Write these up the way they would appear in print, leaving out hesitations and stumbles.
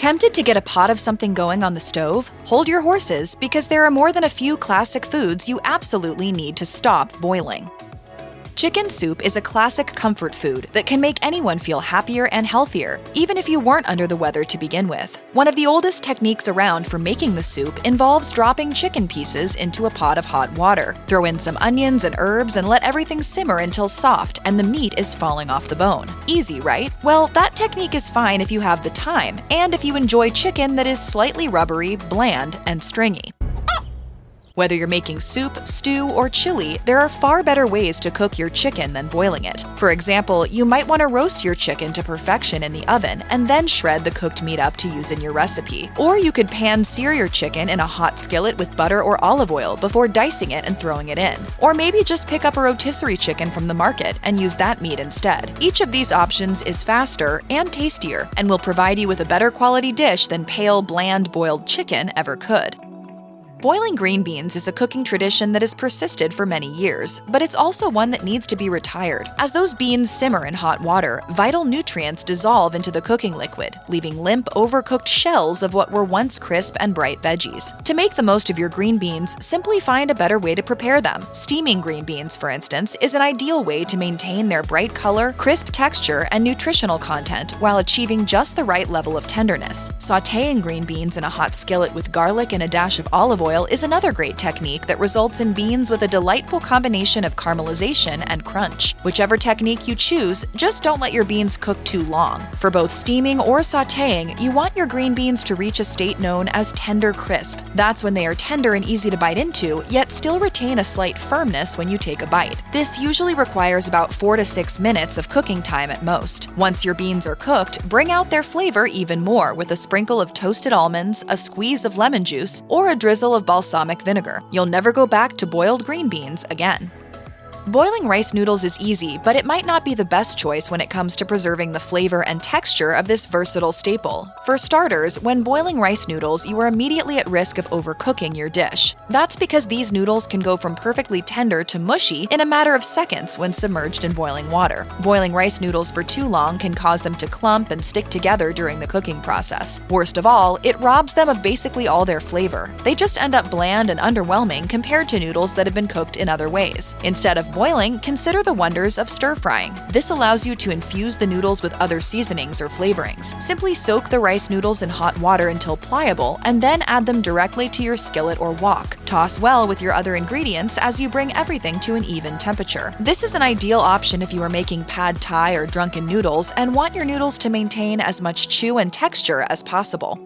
Tempted to get a pot of something going on the stove? Hold your horses, because there are more than a few classic foods you absolutely need to stop boiling. Chicken soup is a classic comfort food that can make anyone feel happier and healthier, even if you weren't under the weather to begin with. One of the oldest techniques around for making the soup involves dropping chicken pieces into a pot of hot water. Throw in some onions and herbs and let everything simmer until soft and the meat is falling off the bone. Easy, right? Well, that technique is fine if you have the time, and if you enjoy chicken that is slightly rubbery, bland, and stringy. Whether you're making soup, stew, or chili, there are far better ways to cook your chicken than boiling it. For example, you might want to roast your chicken to perfection in the oven and then shred the cooked meat up to use in your recipe. Or you could pan-sear your chicken in a hot skillet with butter or olive oil before dicing it and throwing it in. Or maybe just pick up a rotisserie chicken from the market and use that meat instead. Each of these options is faster and tastier and will provide you with a better quality dish than pale, bland boiled chicken ever could. Boiling green beans is a cooking tradition that has persisted for many years, but it's also one that needs to be retired. As those beans simmer in hot water, vital nutrients dissolve into the cooking liquid, leaving limp, overcooked shells of what were once crisp and bright veggies. To make the most of your green beans, simply find a better way to prepare them. Steaming green beans, for instance, is an ideal way to maintain their bright color, crisp texture, and nutritional content while achieving just the right level of tenderness. Sautéing green beans in a hot skillet with garlic and a dash of olive oil is another great technique that results in beans with a delightful combination of caramelization and crunch. Whichever technique you choose, just don't let your beans cook too long. For both steaming or sautéing, you want your green beans to reach a state known as tender crisp. That's when they are tender and easy to bite into, yet still retain a slight firmness when you take a bite. This usually requires about 4 to 6 minutes of cooking time at most. Once your beans are cooked, bring out their flavor even more with a sprinkle of toasted almonds, a squeeze of lemon juice, or a drizzle of balsamic vinegar. You'll never go back to boiled green beans again. Boiling rice noodles is easy, but it might not be the best choice when it comes to preserving the flavor and texture of this versatile staple. For starters, when boiling rice noodles, you are immediately at risk of overcooking your dish. That's because these noodles can go from perfectly tender to mushy in a matter of seconds when submerged in boiling water. Boiling rice noodles for too long can cause them to clump and stick together during the cooking process. Worst of all, it robs them of basically all their flavor. They just end up bland and underwhelming compared to noodles that have been cooked in other ways. Instead of boiling, consider the wonders of stir-frying. This allows you to infuse the noodles with other seasonings or flavorings. Simply soak the rice noodles in hot water until pliable, and then add them directly to your skillet or wok. Toss well with your other ingredients as you bring everything to an even temperature. This is an ideal option if you are making pad thai or drunken noodles and want your noodles to maintain as much chew and texture as possible.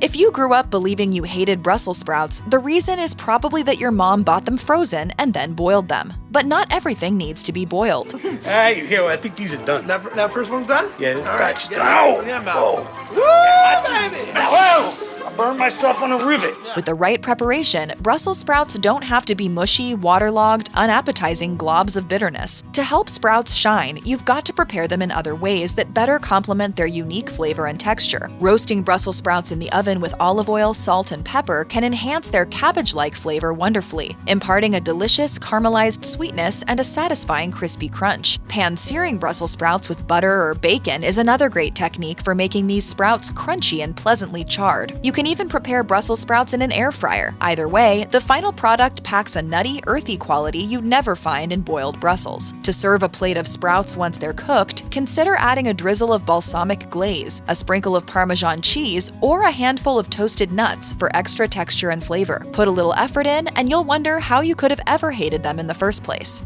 If you grew up believing you hated Brussels sprouts, the reason is probably that your mom bought them frozen and then boiled them. But not everything needs to be boiled. Hey, here, I think these are done. That first one's done? Yeah, this All batch is right, done. get it out. Ow! Woo, baby! Whoa! I burned myself on a rivet. With the right preparation, Brussels sprouts don't have to be mushy, waterlogged, unappetizing globs of bitterness. To help sprouts shine, you've got to prepare them in other ways that better complement their unique flavor and texture. Roasting Brussels sprouts in the oven with olive oil, salt, and pepper can enhance their cabbage-like flavor wonderfully, imparting a delicious caramelized sweetness and a satisfying crispy crunch. Pan-searing Brussels sprouts with butter or bacon is another great technique for making these sprouts crunchy and pleasantly charred. You can even prepare Brussels sprouts in an air fryer. Either way, the final product packs a nutty, earthy quality you'd never find in boiled Brussels. To serve a plate of sprouts once they're cooked, consider adding a drizzle of balsamic glaze, a sprinkle of Parmesan cheese, or a handful of toasted nuts for extra texture and flavor. Put a little effort in, and you'll wonder how you could have ever hated them in the first place.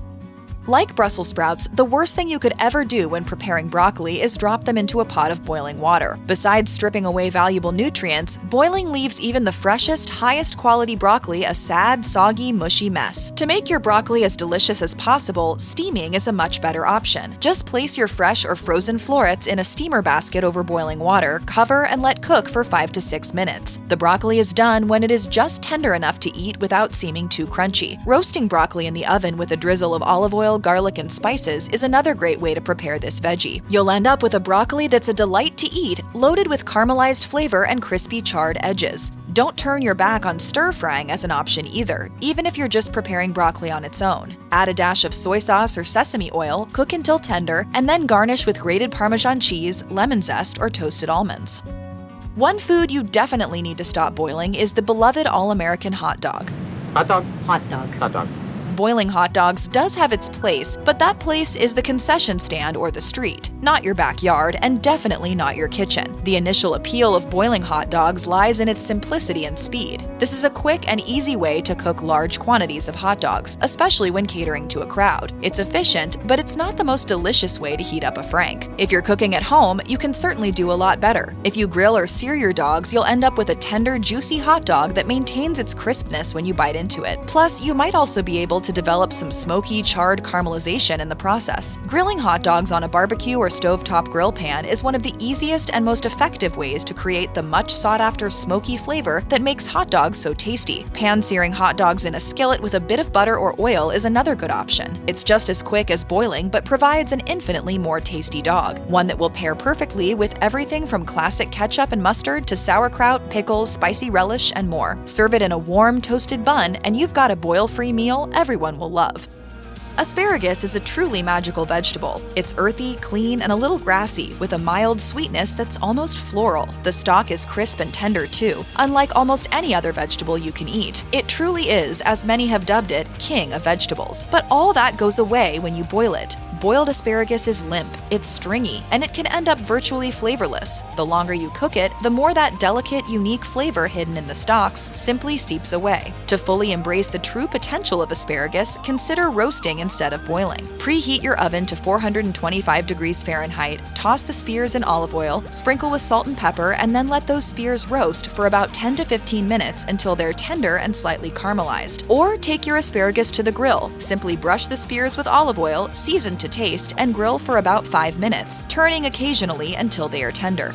Like Brussels sprouts, the worst thing you could ever do when preparing broccoli is drop them into a pot of boiling water. Besides stripping away valuable nutrients, boiling leaves even the freshest, highest quality broccoli a sad, soggy, mushy mess. To make your broccoli as delicious as possible, steaming is a much better option. Just place your fresh or frozen florets in a steamer basket over boiling water, cover, and let cook for 5 to 6 minutes. The broccoli is done when it is just tender enough to eat without seeming too crunchy. Roasting broccoli in the oven with a drizzle of olive oil, garlic, and spices is another great way to prepare this veggie. You'll end up with a broccoli that's a delight to eat, loaded with caramelized flavor and crispy charred edges. Don't turn your back on stir-frying as an option either, even if you're just preparing broccoli on its own. Add a dash of soy sauce or sesame oil, cook until tender, and then garnish with grated Parmesan cheese, lemon zest, or toasted almonds. One food you definitely need to stop boiling is the beloved all-American hot dog. Hot dog. Hot dog. Hot dog. Boiling hot dogs does have its place, but that place is the concession stand or the street, not your backyard, and definitely not your kitchen. The initial appeal of boiling hot dogs lies in its simplicity and speed. This is a quick and easy way to cook large quantities of hot dogs, especially when catering to a crowd. It's efficient, but it's not the most delicious way to heat up a frank. If you're cooking at home, you can certainly do a lot better. If you grill or sear your dogs, you'll end up with a tender, juicy hot dog that maintains its crispness when you bite into it. Plus, you might also be able to develop some smoky, charred caramelization in the process. Grilling hot dogs on a barbecue or stovetop grill pan is one of the easiest and most effective ways to create the much sought-after smoky flavor that makes hot dogs so tasty. Pan-searing hot dogs in a skillet with a bit of butter or oil is another good option. It's just as quick as boiling, but provides an infinitely more tasty dog, one that will pair perfectly with everything from classic ketchup and mustard to sauerkraut, pickles, spicy relish, and more. Serve it in a warm, toasted bun, and you've got a boil-free meal everyone will love. Asparagus is a truly magical vegetable. It's earthy, clean, and a little grassy, with a mild sweetness that's almost floral. The stalk is crisp and tender too, unlike almost any other vegetable you can eat. It truly is, as many have dubbed it, king of vegetables. But all that goes away when you boil it. Boiled asparagus is limp, it's stringy, and it can end up virtually flavorless. The longer you cook it, the more that delicate, unique flavor hidden in the stalks simply seeps away. To fully embrace the true potential of asparagus, consider roasting instead of boiling. Preheat your oven to 425 degrees Fahrenheit, toss the spears in olive oil, sprinkle with salt and pepper, and then let those spears roast for about 10 to 15 minutes until they're tender and slightly caramelized. Or take your asparagus to the grill. Simply brush the spears with olive oil, season to taste, and grill for about 5 minutes, turning occasionally until they are tender.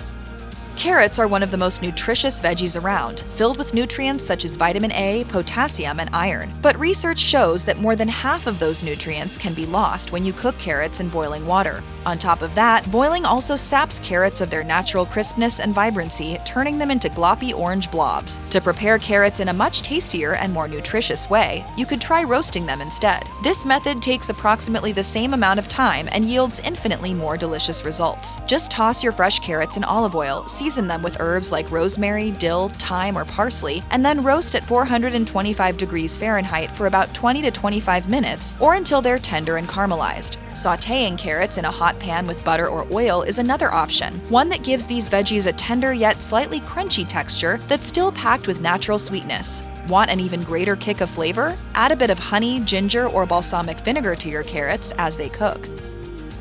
Carrots are one of the most nutritious veggies around, filled with nutrients such as vitamin A, potassium, and iron. But research shows that more than half of those nutrients can be lost when you cook carrots in boiling water. On top of that, boiling also saps carrots of their natural crispness and vibrancy, turning them into gloppy orange blobs. To prepare carrots in a much tastier and more nutritious way, you could try roasting them instead. This method takes approximately the same amount of time and yields infinitely more delicious results. Just toss your fresh carrots in olive oil, season them with herbs like rosemary, dill, thyme, or parsley, and then roast at 425 degrees Fahrenheit for about 20 to 25 minutes, or until they're tender and caramelized. Sautéing carrots in a hot pan with butter or oil is another option, one that gives these veggies a tender yet slightly crunchy texture that's still packed with natural sweetness. Want an even greater kick of flavor? Add a bit of honey, ginger, or balsamic vinegar to your carrots as they cook.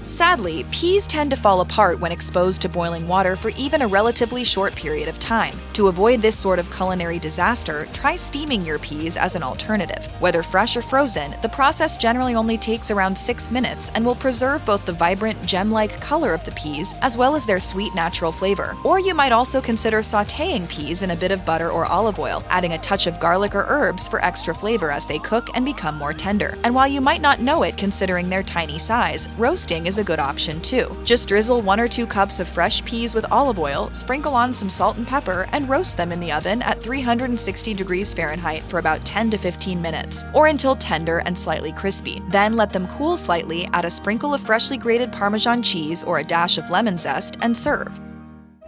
Sadly, peas tend to fall apart when exposed to boiling water for even a relatively short period of time. To avoid this sort of culinary disaster, try steaming your peas as an alternative. Whether fresh or frozen, the process generally only takes around 6 minutes and will preserve both the vibrant, gem-like color of the peas as well as their sweet, natural flavor. Or you might also consider sautéing peas in a bit of butter or olive oil, adding a touch of garlic or herbs for extra flavor as they cook and become more tender. And while you might not know it considering their tiny size, roasting is a good option too. Just drizzle 1 or 2 cups of fresh peas with olive oil, sprinkle on some salt and pepper, and roast them in the oven at 360 degrees Fahrenheit for about 10 to 15 minutes, or until tender and slightly crispy. Then let them cool slightly, add a sprinkle of freshly grated Parmesan cheese or a dash of lemon zest, and serve.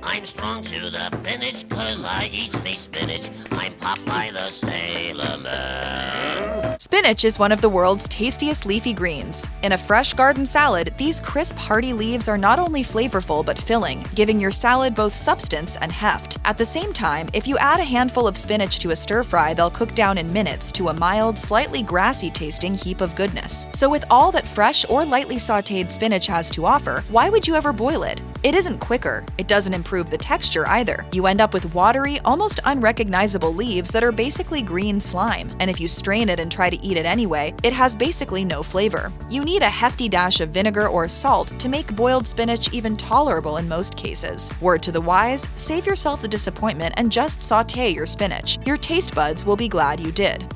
I'm strong to the finish 'cause I eats me spinach. I'm Popeye the Sailor Man. Spinach is one of the world's tastiest leafy greens. In a fresh garden salad, these crisp, hearty leaves are not only flavorful but filling, giving your salad both substance and heft. At the same time, if you add a handful of spinach to a stir-fry, they'll cook down in minutes to a mild, slightly grassy-tasting heap of goodness. So with all that fresh or lightly sautéed spinach has to offer, why would you ever boil it? It isn't quicker. It doesn't improve the texture either. You end up with watery, almost unrecognizable leaves that are basically green slime. And if you strain it and try to eat it anyway, it has basically no flavor. You need a hefty dash of vinegar or salt to make boiled spinach even tolerable in most cases. Word to the wise, save yourself the disappointment and just sauté your spinach. Your taste buds will be glad you did.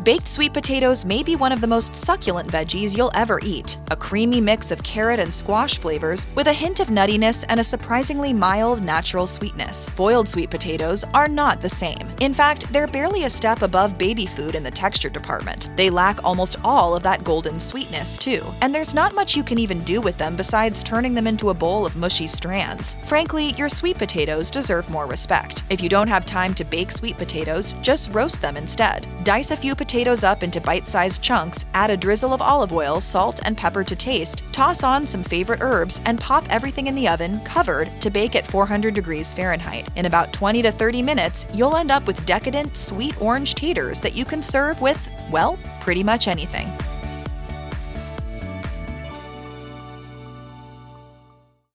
Baked sweet potatoes may be one of the most succulent veggies you'll ever eat. A creamy mix of carrot and squash flavors with a hint of nuttiness and a surprisingly mild natural sweetness. Boiled sweet potatoes are not the same. In fact, they're barely a step above baby food in the texture department. They lack almost all of that golden sweetness, too, and there's not much you can even do with them besides turning them into a bowl of mushy strands. Frankly, your sweet potatoes deserve more respect. If you don't have time to bake sweet potatoes, just roast them instead. Dice a few potatoes up into bite-sized chunks, add a drizzle of olive oil, salt, and pepper to taste, toss on some favorite herbs, and pop everything in the oven, covered, to bake at 400 degrees Fahrenheit. In about 20 to 30 minutes, you'll end up with decadent, sweet orange taters that you can serve with, well, pretty much anything.